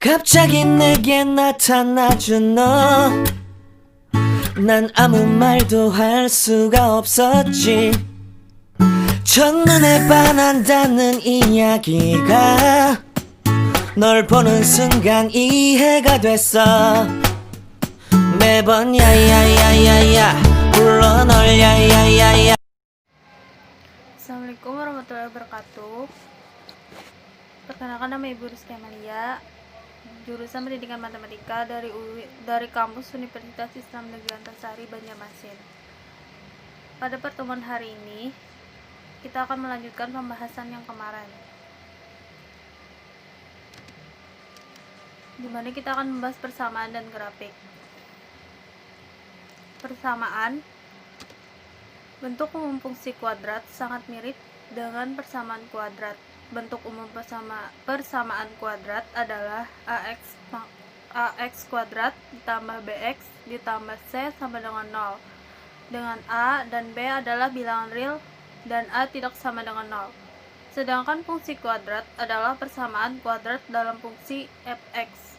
갑자기 내게 나타나준 너, 난 아무 말도 할 수가 없었지. 첫눈에 반한다는 이야기가 널 보는 순간 이해가 됐어. 매번 야야야야야 불러 널 야야야야. Assalamualaikum warahmatullahi wabarakatuh. Perkenalkan, nama Ibu Rizky Amalia, jurusan Pendidikan Matematika dari kampus Universitas Islam Negeri Antasari, Banjarmasin. Pada pertemuan hari ini, kita akan melanjutkan pembahasan yang kemarin, di mana kita akan membahas persamaan dan grafik. Persamaan, bentuk umum fungsi kuadrat sangat mirip dengan persamaan kuadrat. Bentuk umum persamaan kuadrat adalah ax kuadrat ditambah bx ditambah c sama dengan 0, dengan a dan b adalah bilangan real dan a tidak sama dengan 0. Sedangkan fungsi kuadrat adalah persamaan kuadrat dalam fungsi fx.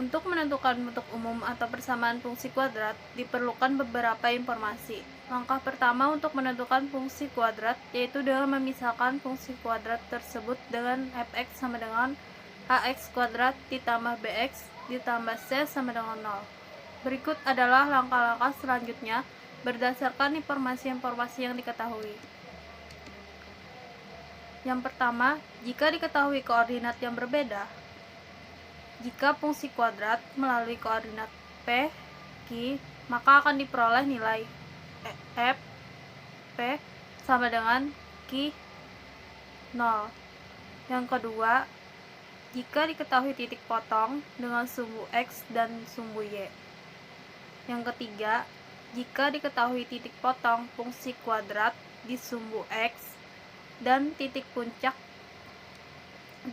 Untuk menentukan bentuk umum atau persamaan fungsi kuadrat, diperlukan beberapa informasi. Langkah pertama untuk menentukan fungsi kuadrat yaitu dengan memisahkan fungsi kuadrat tersebut dengan fx sama dengan ax kuadrat ditambah bx ditambah c sama dengan 0. Berikut adalah langkah-langkah selanjutnya berdasarkan informasi-informasi yang diketahui. Yang pertama, jika diketahui koordinat yang berbeda, jika fungsi kuadrat melalui koordinat P, Q, maka akan diperoleh nilai F, P sama dengan Q, 0. Yang kedua, jika diketahui titik potong dengan sumbu X dan sumbu Y. Yang ketiga, jika diketahui titik potong fungsi kuadrat di sumbu X dan titik puncak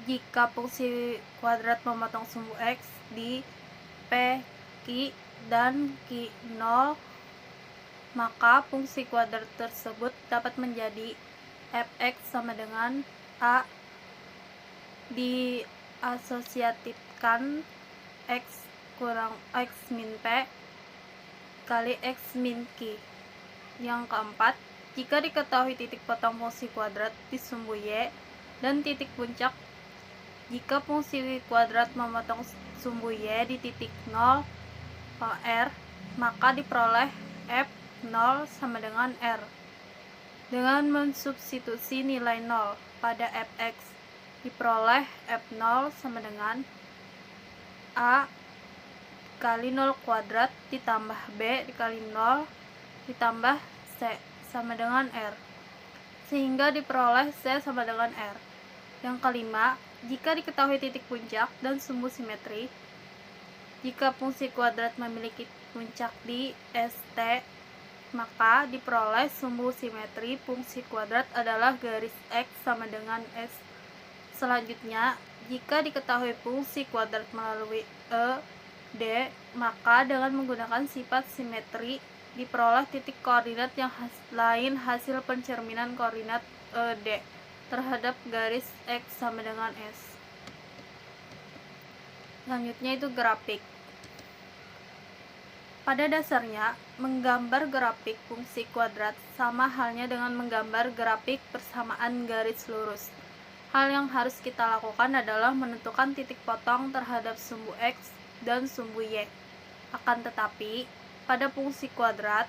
jika fungsi kuadrat memotong sumbu X di P, Q, dan Q0, maka fungsi kuadrat tersebut dapat menjadi fx sama dengan a diasosiatifkan x kurang x min p kali x min q. Yang keempat, jika diketahui titik potong fungsi kuadrat di sumbu y dan titik puncak jika fungsi kuadrat memotong sumbu y di titik 0 r, maka diperoleh f 0 sama dengan r. Dengan mensubstitusi nilai 0 pada fx, diperoleh f 0 sama dengan a kali 0 kuadrat ditambah b dikali 0 ditambah c sama dengan r, sehingga diperoleh c sama dengan r. Yang kelima, jika diketahui titik puncak dan sumbu simetri, jika fungsi kuadrat memiliki puncak di ST, maka diperoleh sumbu simetri fungsi kuadrat adalah garis X sama dengan S. Selanjutnya, jika diketahui fungsi kuadrat melalui E, D, maka dengan menggunakan sifat simetri diperoleh titik koordinat yang lain hasil pencerminan koordinat E, D terhadap garis X sama dengan S. Selanjutnya itu grafik. Pada dasarnya, menggambar grafik fungsi kuadrat sama halnya dengan menggambar grafik persamaan garis lurus. Hal yang harus kita lakukan adalah menentukan titik potong terhadap sumbu X dan sumbu Y. Akan tetapi, pada fungsi kuadrat,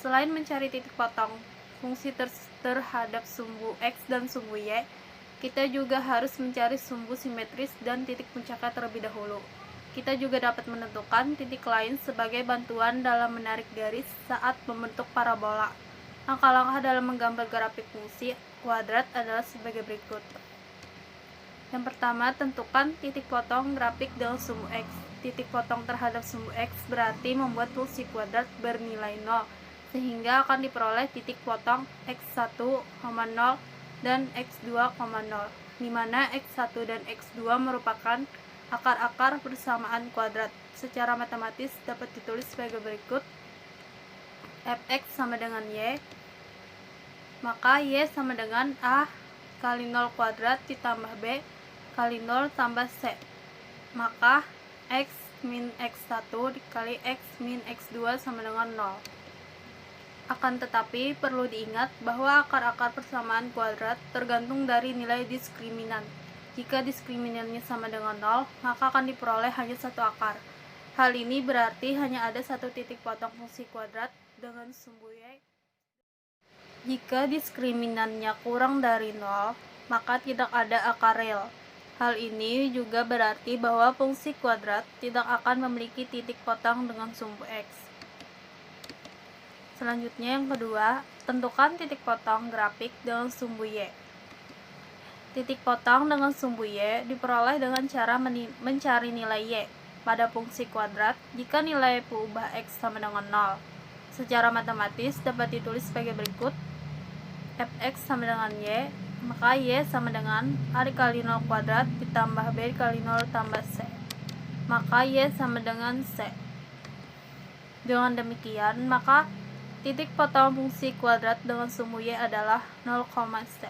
selain mencari titik potong fungsi terhadap sumbu X dan sumbu Y, kita juga harus mencari sumbu simetris dan titik puncaknya terlebih dahulu. Kita juga dapat menentukan titik lain sebagai bantuan dalam menarik garis saat membentuk parabola. Langkah-langkah dalam menggambar grafik fungsi kuadrat adalah sebagai berikut. Yang pertama, tentukan titik potong grafik dengan sumbu X. Titik potong terhadap sumbu X berarti membuat fungsi kuadrat bernilai 0, sehingga akan diperoleh titik potong x1, 0 dan x2, 0, di mana x1 dan x2 merupakan akar-akar persamaan kuadrat. Secara matematis dapat ditulis sebagai berikut: fx sama dengan y, maka y sama dengan a kali 0 kuadrat ditambah b kali 0 tambah C. Maka X min X1 dikali X min X2 sama dengan 0. Akan tetapi perlu diingat bahwa akar-akar persamaan kuadrat tergantung dari nilai diskriminan. Jika diskriminannya sama dengan 0, maka akan diperoleh hanya satu akar. Hal ini berarti hanya ada satu titik potong fungsi kuadrat dengan sumbu Y. Jika diskriminannya kurang dari 0, maka tidak ada akar real. Hal ini juga berarti bahwa fungsi kuadrat tidak akan memiliki titik potong dengan sumbu X. Selanjutnya yang kedua, tentukan titik potong grafik dengan sumbu Y. Titik potong dengan sumbu Y diperoleh dengan cara mencari nilai Y pada fungsi kuadrat jika nilai peubah X sama dengan 0. Secara matematis dapat ditulis sebagai berikut. Fx sama dengan Y, maka Y sama dengan A dikali 0 kuadrat ditambah B dikali 0 tambah C. Maka Y sama dengan C. Dengan demikian, maka titik potong fungsi kuadrat dengan sumbu Y adalah 0, C.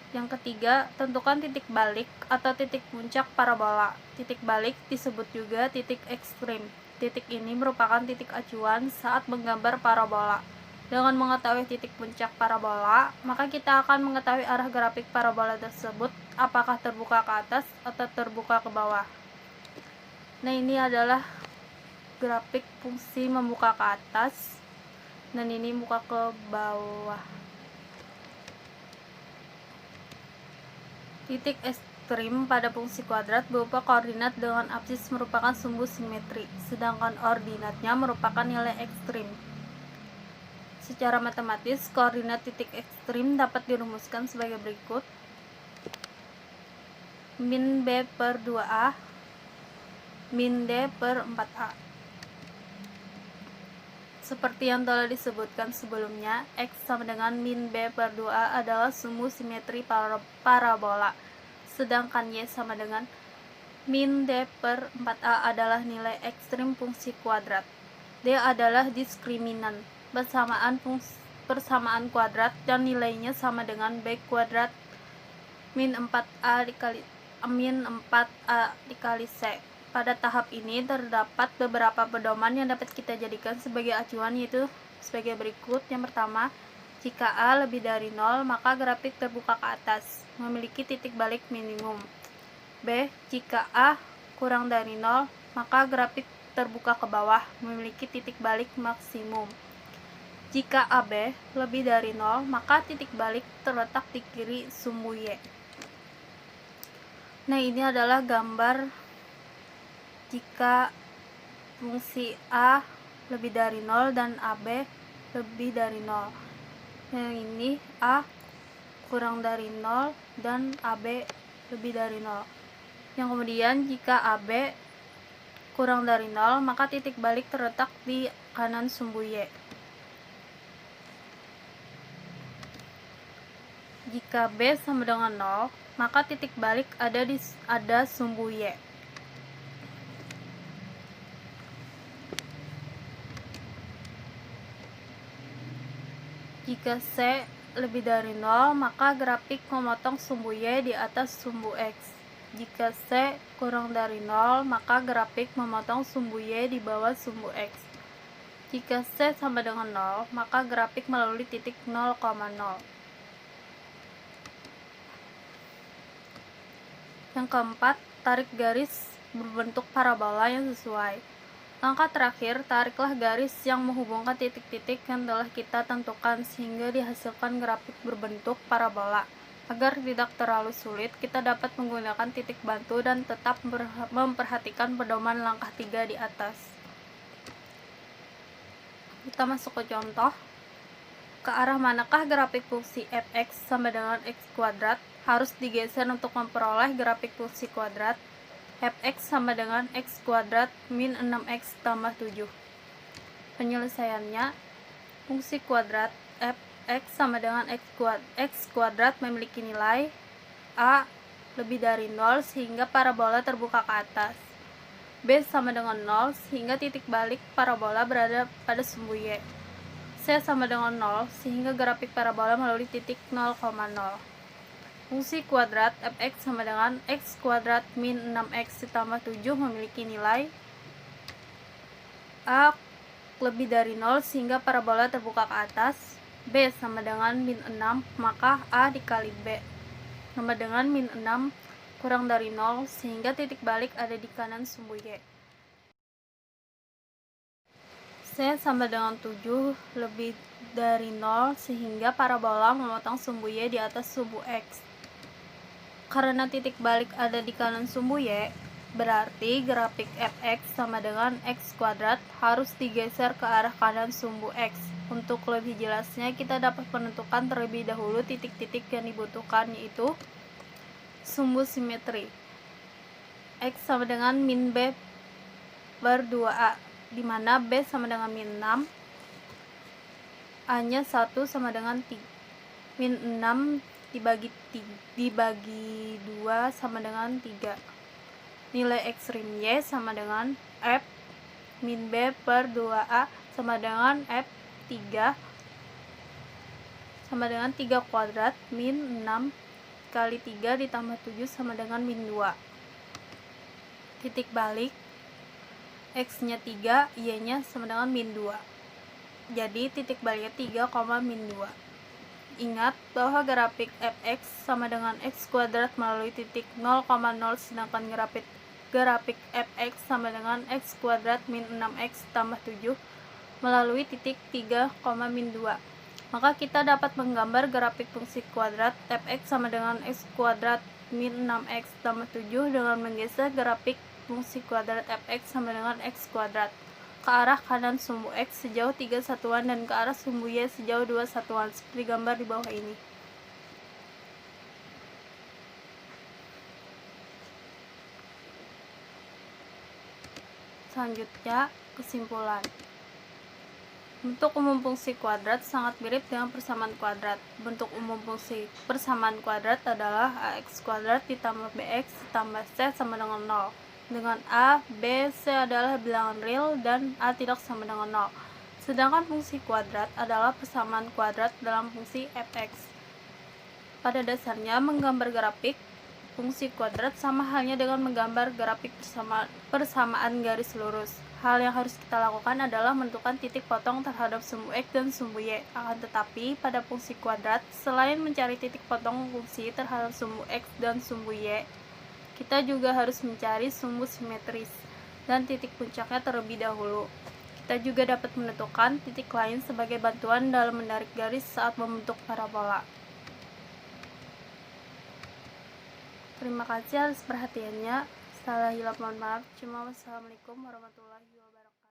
Yang ketiga, tentukan titik balik atau titik puncak parabola. Titik balik disebut juga titik ekstrim. Titik ini merupakan titik acuan saat menggambar parabola. Dengan mengetahui titik puncak parabola, maka kita akan mengetahui arah grafik parabola tersebut apakah terbuka ke atas atau terbuka ke bawah. Nah, ini adalah grafik fungsi membuka ke atas dan ini buka ke bawah. Titik ekstrim pada fungsi kuadrat berupa koordinat dengan absis merupakan sumbu simetri, sedangkan ordinatnya merupakan nilai ekstrim. Secara matematis, koordinat titik ekstrim dapat dirumuskan sebagai berikut. Min B per 2A min D per 4A. Seperti yang telah disebutkan sebelumnya, X sama dengan min B per 2A adalah sumbu simetri parabola, sedangkan Y sama dengan min D per 4A adalah nilai ekstrim fungsi kuadrat. D adalah diskriminan, persamaan kuadrat, dan nilainya sama dengan B kuadrat min 4A dikali C. Pada tahap ini terdapat beberapa pedoman yang dapat kita jadikan sebagai acuan, yaitu sebagai berikut. Yang pertama, jika A lebih dari 0, maka grafik terbuka ke atas, memiliki titik balik minimum. B, jika A kurang dari 0, maka grafik terbuka ke bawah, memiliki titik balik maksimum. Jika AB lebih dari 0, maka titik balik terletak di kiri sumbu Y. Nah, ini adalah gambar jika fungsi A lebih dari 0 dan AB lebih dari 0. Yang ini A kurang dari 0 dan AB lebih dari 0. Yang kemudian jika AB kurang dari 0, maka titik balik terletak di kanan sumbu Y. Jika B sama dengan 0, maka titik balik ada sumbu Y. Jika C lebih dari 0, maka grafik memotong sumbu Y di atas sumbu X. Jika C kurang dari 0, maka grafik memotong sumbu Y di bawah sumbu X. Jika C sama dengan 0, maka grafik melalui titik 0,0. Yang keempat, tarik garis berbentuk parabola yang sesuai. Langkah terakhir, tariklah garis yang menghubungkan titik-titik yang telah kita tentukan sehingga dihasilkan grafik berbentuk parabola. Agar tidak terlalu sulit, kita dapat menggunakan titik bantu dan tetap memperhatikan pedoman langkah 3 di atas. Kita masuk ke contoh. Ke arah manakah grafik fungsi fx sama dengan x kuadrat harus digeser untuk memperoleh grafik fungsi kuadrat fx sama dengan x kuadrat min 6x tambah 7. Penyelesaiannya, fungsi kuadrat fx sama dengan x kuadrat memiliki nilai a lebih dari 0 sehingga parabola terbuka ke atas, b sama dengan 0 sehingga titik balik parabola berada pada sumbu Y, c sama dengan 0 sehingga grafik parabola melalui titik 0,0. Fungsi kuadrat fx sama dengan x kuadrat min 6x ditambah 7 memiliki nilai a lebih dari 0 sehingga parabola terbuka ke atas. B sama dengan min 6, maka a dikali b sama dengan min 6 kurang dari 0 sehingga titik balik ada di kanan sumbu y. C sama dengan 7 lebih dari 0 sehingga parabola memotong sumbu y di atas sumbu x. Karena titik balik ada di kanan sumbu y, berarti grafik fx sama dengan x kuadrat harus digeser ke arah kanan sumbu x. Untuk lebih jelasnya, kita dapat menentukan terlebih dahulu titik-titik yang dibutuhkan, yaitu sumbu simetri. X sama dengan min b per 2a, di mana b sama dengan min 6, a-nya 1 sama dengan 3. Min 6 dibagi 2 sama dengan 3. Nilai x rim y sama dengan f min b per 2a sama dengan f 3 sama dengan 3 kuadrat min 6 kali 3 ditambah 7 sama dengan min 2. Titik balik x nya 3, y nya sama dengan min 2. Jadi titik baliknya 3, min 2. Ingat bahwa grafik fx sama dengan x kuadrat melalui titik 0,0, sedangkan grafik fx sama dengan x kuadrat min 6x tambah 7 melalui titik 3, min 2. Maka kita dapat menggambar grafik fungsi kuadrat fx sama dengan x kuadrat min 6x tambah 7 dengan menggeser grafik fungsi kuadrat fx sama dengan x kuadrat ke arah kanan sumbu x sejauh 3 satuan dan ke arah sumbu y sejauh 2 satuan seperti gambar di bawah ini. Selanjutnya, kesimpulan. Bentuk umum fungsi kuadrat sangat mirip dengan persamaan kuadrat. Bentuk umum fungsi persamaan kuadrat adalah ax kuadrat ditambah bx ditambah c sama dengan 0. Dengan a, b, c adalah bilangan real dan a tidak sama dengan 0. Sedangkan fungsi kuadrat adalah persamaan kuadrat dalam fungsi fx. Pada dasarnya, menggambar grafik fungsi kuadrat sama halnya dengan menggambar grafik persamaan garis lurus. Hal yang harus kita lakukan adalah menentukan titik potong terhadap sumbu x dan sumbu y. Akan tetapi, pada fungsi kuadrat, selain mencari titik potong fungsi terhadap sumbu x dan sumbu y, kita juga harus mencari sumbu simetris dan titik puncaknya terlebih dahulu. Kita juga dapat menentukan titik lain sebagai bantuan dalam menarik garis saat membentuk parabola. Terima kasih atas perhatiannya. Salah hilap mohon maaf. Wassalamualaikum warahmatullahi wabarakatuh.